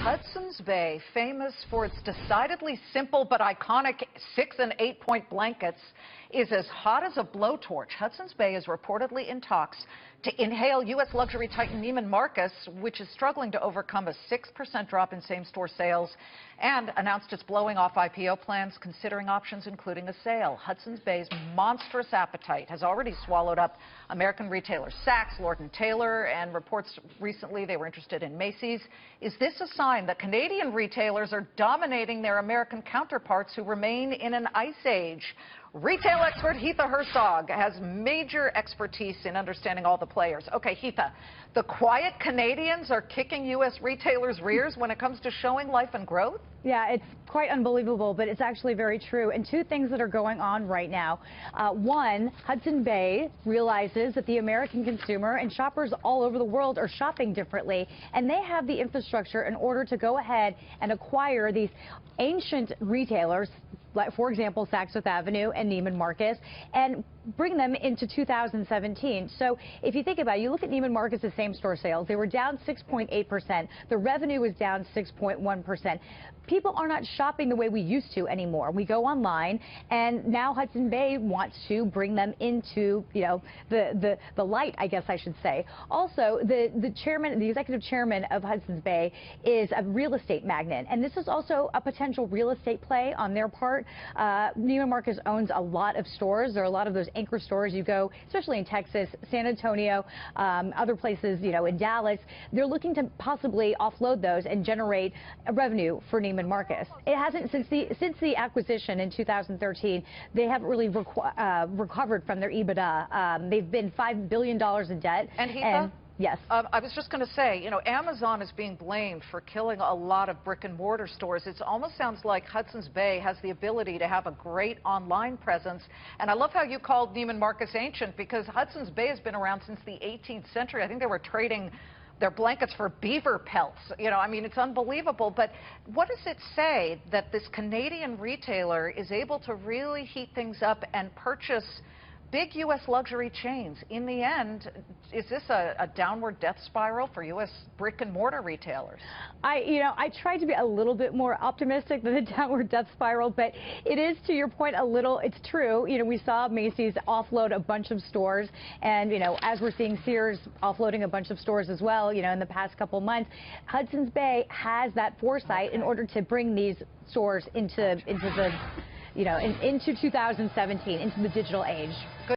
Hudson's Bay, famous for its decidedly simple but iconic 6- and 8-point blankets, is as hot as a blowtorch. Hudson's Bay is reportedly in talks to inhale U.S. luxury titan Neiman Marcus, which is struggling to overcome a 6% drop in same-store sales, and announced it's blowing off IPO plans, considering options including a sale. Hudson's Bay's monstrous appetite has already swallowed up American retailers Saks, Lord & Taylor, and reports recently they were interested in Macy's. Is this a sign that Canadian retailers are dominating their American counterparts who remain in an ice age? Retail expert Hitha Herzog has major expertise in understanding all the players. Okay, Hitha, the quiet Canadians are kicking U.S. retailers' rears when it comes to showing life and growth? Yeah, it's quite unbelievable, but it's actually very true. And two things that are going on right now. One, Hudson Bay realizes that the American consumer and shoppers all over the world are shopping differently, and they have the infrastructure in order to go ahead and acquire these ancient retailers, like, for example, Saks Fifth Avenue and Neiman Marcus, and bring them into 2017. So if you think about it, you look at Neiman Marcus's same-store sales, they were down 6.8%. The revenue was down 6.1%. People are not shopping the way we used to anymore. We go online, and now Hudson Bay wants to bring them into, the light, I guess I should say. Also, the executive chairman of Hudson's Bay is a real estate magnate, and this is also a potential real estate play on their part. Neiman Marcus owns a lot of stores. There are a lot of those anchor stores. You go, especially in Texas, San Antonio, other places, in Dallas. They're looking to possibly offload those and generate a revenue for Neiman Marcus. It hasn't since the acquisition in 2013. They haven't really recovered from their EBITDA. They've been $5 billion in debt. And Hitha? Yes. I was just going to say, Amazon is being blamed for killing a lot of brick and mortar stores. It almost sounds like Hudson's Bay has the ability to have a great online presence. And I love how you called Neiman Marcus ancient, because Hudson's Bay has been around since the 18th century. I think they were trading their blankets for beaver pelts. It's unbelievable. But what does it say that this Canadian retailer is able to really heat things up and purchase big U.S. luxury chains? In the end, is this a downward death spiral for U.S. brick and mortar retailers? I tried to be a little bit more optimistic than the downward death spiral, but it is, to your point, it's true. We saw Macy's offload a bunch of stores, and, as we're seeing Sears offloading a bunch of stores as well, in the past couple months. Hudson's Bay has that foresight in order to bring these stores into 2017, into the digital age.